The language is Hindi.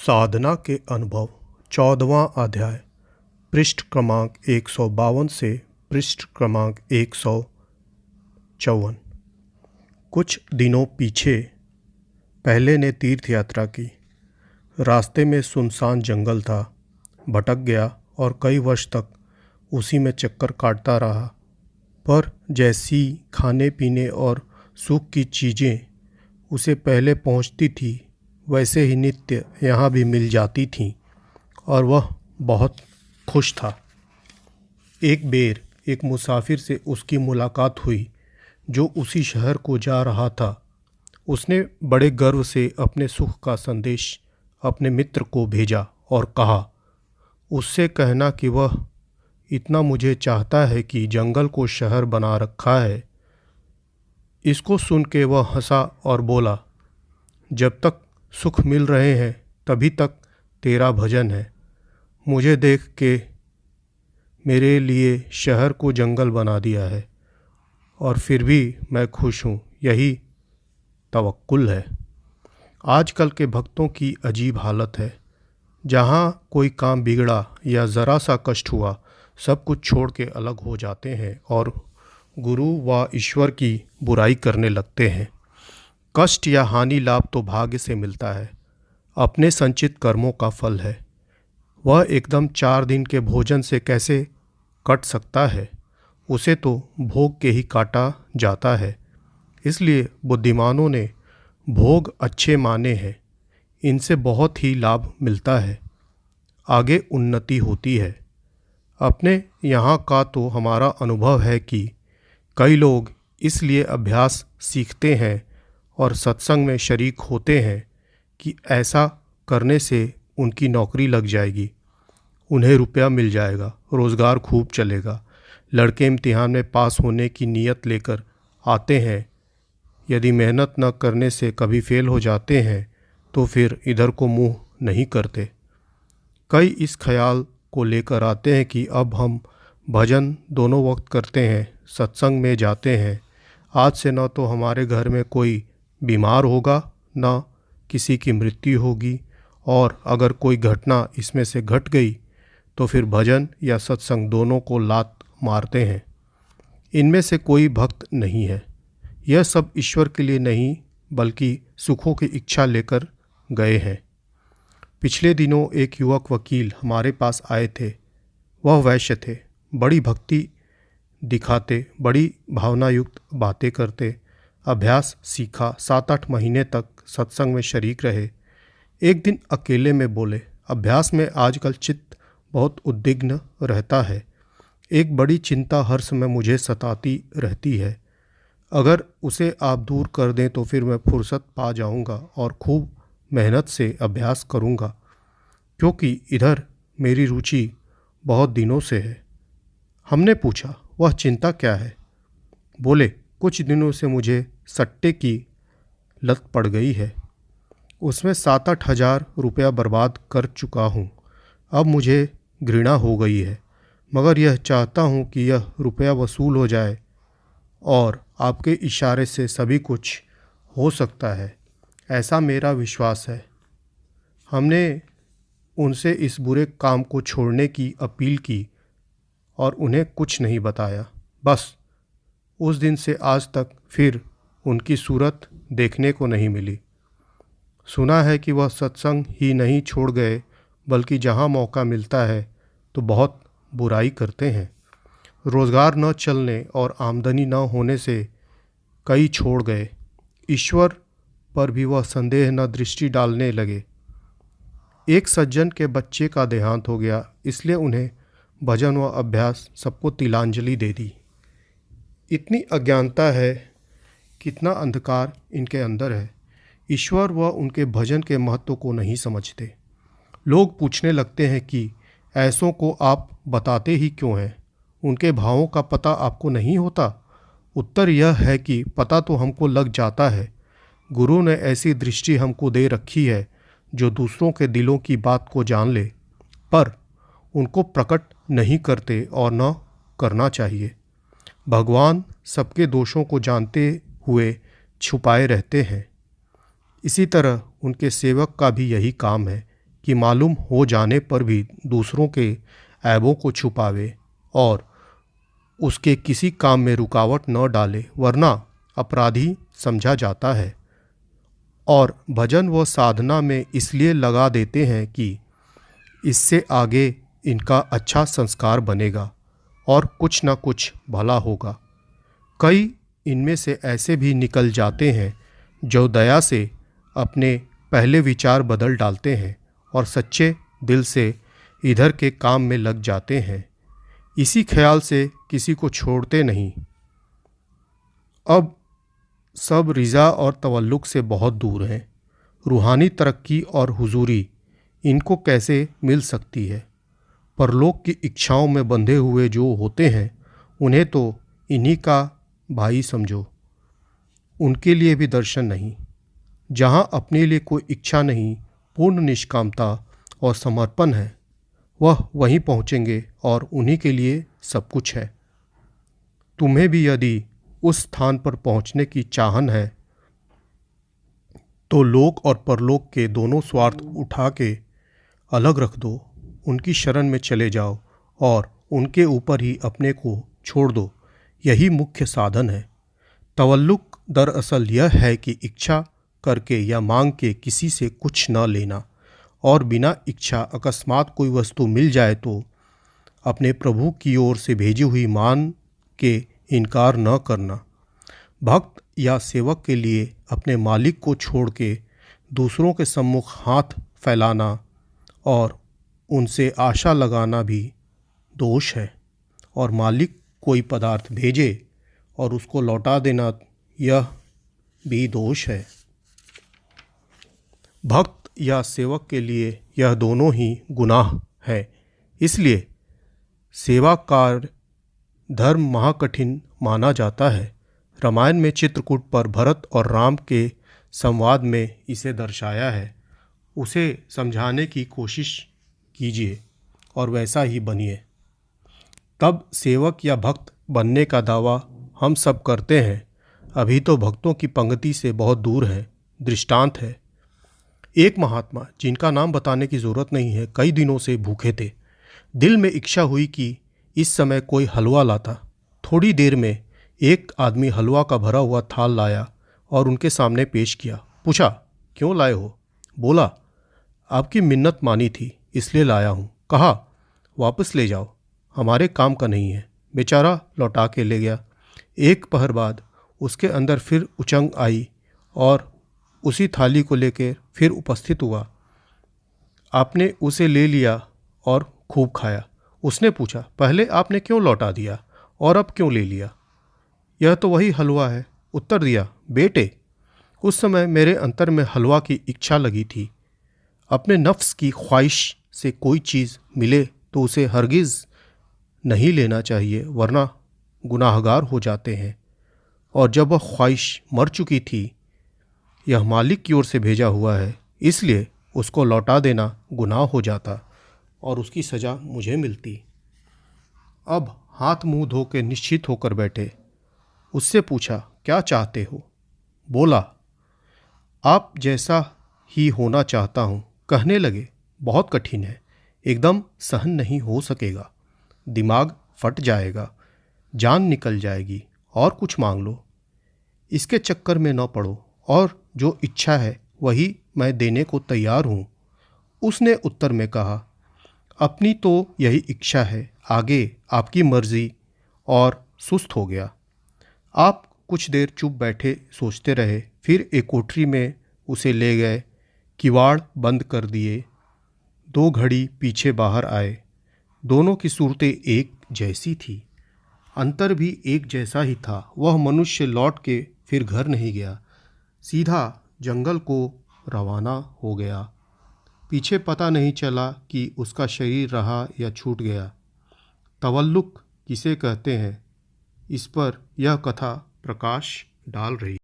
साधना के अनुभव 14वां अध्याय पृष्ठ क्रमांक 152 से पृष्ठ क्रमांक 154। कुछ दिनों पीछे पहले ने तीर्थ यात्रा की। रास्ते में सुनसान जंगल था। भटक गया और कई वर्ष तक उसी में चक्कर काटता रहा। पर जैसी खाने पीने और सुख की चीज़ें उसे पहले पहुंचती थी, वैसे ही नित्य यहाँ भी मिल जाती थीं और वह बहुत खुश था। एक बेर एक मुसाफिर से उसकी मुलाकात हुई जो उसी शहर को जा रहा था। उसने बड़े गर्व से अपने सुख का संदेश अपने मित्र को भेजा और कहा, उससे कहना कि वह इतना मुझे चाहता है कि जंगल को शहर बना रखा है। इसको सुन के वह हंसा और बोला, जब तक सुख मिल रहे हैं तभी तक तेरा भजन है। मुझे देख के मेरे लिए शहर को जंगल बना दिया है और फिर भी मैं खुश हूँ। यही तवक्कुल है। आजकल के भक्तों की अजीब हालत है। जहाँ कोई काम बिगड़ा या ज़रा सा कष्ट हुआ, सब कुछ छोड़ के अलग हो जाते हैं और गुरु व ईश्वर की बुराई करने लगते हैं। कष्ट या हानि लाभ तो भाग्य से मिलता है, अपने संचित कर्मों का फल है। वह एकदम 4 दिन के भोजन से कैसे कट सकता है? उसे तो भोग के ही काटा जाता है। इसलिए बुद्धिमानों ने भोग अच्छे माने हैं। इनसे बहुत ही लाभ मिलता है, आगे उन्नति होती है। अपने यहाँ का तो हमारा अनुभव है कि कई लोग इसलिए अभ्यास सीखते हैं और सत्संग में शरीक होते हैं कि ऐसा करने से उनकी नौकरी लग जाएगी, उन्हें रुपया मिल जाएगा, रोज़गार खूब चलेगा। लड़के इम्तिहान में पास होने की नीयत लेकर आते हैं। यदि मेहनत न करने से कभी फेल हो जाते हैं तो फिर इधर को मुंह नहीं करते। कई इस ख्याल को लेकर आते हैं कि अब हम भजन दोनों वक्त करते हैं, सत्संग में जाते हैं। आज से न तो हमारे घर में कोई बीमार होगा, न किसी की मृत्यु होगी, और अगर कोई घटना इसमें से घट गई तो फिर भजन या सत्संग दोनों को लात मारते हैं। इनमें से कोई भक्त नहीं है। यह सब ईश्वर के लिए नहीं बल्कि सुखों की इच्छा लेकर गए हैं। पिछले दिनों एक युवक वकील हमारे पास आए थे। वह वैश्य थे। बड़ी भक्ति दिखाते, बड़ी भावनायुक्त बातें करते। अभ्यास सीखा। 7-8 महीने तक सत्संग में शरीक रहे। एक दिन अकेले में बोले, अभ्यास में आजकल चित्त बहुत उद्विग्न रहता है। एक बड़ी चिंता हर समय मुझे सताती रहती है। अगर उसे आप दूर कर दें तो फिर मैं फुर्सत पा जाऊंगा और खूब मेहनत से अभ्यास करूंगा, क्योंकि इधर मेरी रुचि बहुत दिनों से है। हमने पूछा, वह चिंता क्या है? बोले, कुछ दिनों से मुझे सट्टे की लत पड़ गई है। उसमें 7-8 हज़ार रुपया बर्बाद कर चुका हूँ। अब मुझे घृणा हो गई है, मगर यह चाहता हूँ कि यह रुपया वसूल हो जाए और आपके इशारे से सभी कुछ हो सकता है, ऐसा मेरा विश्वास है। हमने उनसे इस बुरे काम को छोड़ने की अपील की और उन्हें कुछ नहीं बताया। बस उस दिन से आज तक फिर उनकी सूरत देखने को नहीं मिली। सुना है कि वह सत्संग ही नहीं छोड़ गए, बल्कि जहाँ मौका मिलता है तो बहुत बुराई करते हैं। रोज़गार न चलने और आमदनी न होने से कई छोड़ गए। ईश्वर पर भी वह संदेह न दृष्टि डालने लगे। एक सज्जन के बच्चे का देहांत हो गया, इसलिए उन्हें भजन व अभ्यास सबको तिलांजलि दे दी। इतनी अज्ञानता है, कितना अंधकार इनके अंदर है। ईश्वर व उनके भजन के महत्व को नहीं समझते। लोग पूछने लगते हैं कि ऐसों को आप बताते ही क्यों हैं? उनके भावों का पता आपको नहीं होता? उत्तर यह है कि पता तो हमको लग जाता है। गुरु ने ऐसी दृष्टि हमको दे रखी है जो दूसरों के दिलों की बात को जान ले, पर उनको प्रकट नहीं करते और न करना चाहिए। भगवान सबके दोषों को जानते हुए छुपाए रहते हैं। इसी तरह उनके सेवक का भी यही काम है कि मालूम हो जाने पर भी दूसरों के ऐबों को छुपावे और उसके किसी काम में रुकावट न डाले, वरना अपराधी समझा जाता है। और भजन व साधना में इसलिए लगा देते हैं कि इससे आगे इनका अच्छा संस्कार बनेगा और कुछ न कुछ भला होगा। कई इनमें से ऐसे भी निकल जाते हैं जो दया से अपने पहले विचार बदल डालते हैं और सच्चे दिल से इधर के काम में लग जाते हैं, इसी ख्याल से किसी को छोड़ते नहीं। अब सब रिज़ा और तवल्लुक से बहुत दूर हैं। रूहानी तरक्की और हुजूरी इनको कैसे मिल सकती है? परलोक की इच्छाओं में बंधे हुए जो होते हैं उन्हें तो इन्हीं का भाई समझो। उनके लिए भी दर्शन नहीं। जहाँ अपने लिए कोई इच्छा नहीं, पूर्ण निष्कामता और समर्पण है, वह वहीं पहुँचेंगे और उन्हीं के लिए सब कुछ है। तुम्हें भी यदि उस स्थान पर पहुँचने की चाहन है तो लोक और परलोक के दोनों स्वार्थ उठा के अलग रख दो, उनकी शरण में चले जाओ और उनके ऊपर ही अपने को छोड़ दो। यही मुख्य साधन है। तवल्लुक दरअसल यह है कि इच्छा करके या मांग के किसी से कुछ न लेना और बिना इच्छा अकस्मात कोई वस्तु मिल जाए तो अपने प्रभु की ओर से भेजी हुई मान के इनकार न करना। भक्त या सेवक के लिए अपने मालिक को छोड़ के दूसरों के सम्मुख हाथ फैलाना और उनसे आशा लगाना भी दोष है, और मालिक कोई पदार्थ भेजे और उसको लौटा देना, यह भी दोष है। भक्त या सेवक के लिए यह दोनों ही गुनाह है। इसलिए सेवा कार्य धर्म महाकठिन माना जाता है। रामायण में चित्रकूट पर भरत और राम के संवाद में इसे दर्शाया है। उसे समझाने की कोशिश कीजिए और वैसा ही बनिए। तब सेवक या भक्त बनने का दावा हम सब करते हैं, अभी तो भक्तों की पंक्ति से बहुत दूर हैं। दृष्टांत है, एक महात्मा जिनका नाम बताने की ज़रूरत नहीं है, कई दिनों से भूखे थे। दिल में इच्छा हुई कि इस समय कोई हलवा लाता। थोड़ी देर में एक आदमी हलवा का भरा हुआ थाल लाया और उनके सामने पेश किया। पूछा, क्यों लाए हो? बोला, आपकी मिन्नत मानी थी इसलिए लाया हूँ। कहा, वापस ले जाओ, हमारे काम का नहीं है। बेचारा लौटा के ले गया। एक पहर बाद उसके अंदर फिर उचंग आई और उसी थाली को लेकर फिर उपस्थित हुआ। आपने उसे ले लिया और खूब खाया। उसने पूछा, पहले आपने क्यों लौटा दिया और अब क्यों ले लिया? यह तो वही हलवा है। उत्तर दिया, बेटे, उस समय मेरे अंतर में हलवा की इच्छा लगी थी। अपने नफ्स की ख्वाहिश से कोई चीज़ मिले तो उसे हरगिज़ नहीं लेना चाहिए, वरना गुनाहगार हो जाते हैं। और जब वह ख्वाहिश मर चुकी थी, यह मालिक की ओर से भेजा हुआ है, इसलिए उसको लौटा देना गुनाह हो जाता और उसकी सज़ा मुझे मिलती। अब हाथ मुंह धो के निश्चित होकर बैठे। उससे पूछा, क्या चाहते हो? बोला, आप जैसा ही होना चाहता हूँ। कहने लगे, बहुत कठिन है, एकदम सहन नहीं हो सकेगा, दिमाग फट जाएगा, जान निकल जाएगी, और कुछ मांग लो। इसके चक्कर में न पड़ो, और जो इच्छा है वही मैं देने को तैयार हूँ। उसने उत्तर में कहा, अपनी तो यही इच्छा है, आगे आपकी मर्जी। और सुस्त हो गया। आप कुछ देर चुप बैठे सोचते रहे। फिर एक कोठरी में उसे ले गए, किवाड़ बंद कर दिए। 2 घड़ी पीछे बाहर आए। दोनों की सूरतें एक जैसी थी, अंतर भी एक जैसा ही था। वह मनुष्य लौट के फिर घर नहीं गया, सीधा जंगल को रवाना हो गया। पीछे पता नहीं चला कि उसका शरीर रहा या छूट गया। तवल्लुक किसे कहते हैं, इस पर यह कथा प्रकाश डाल रही।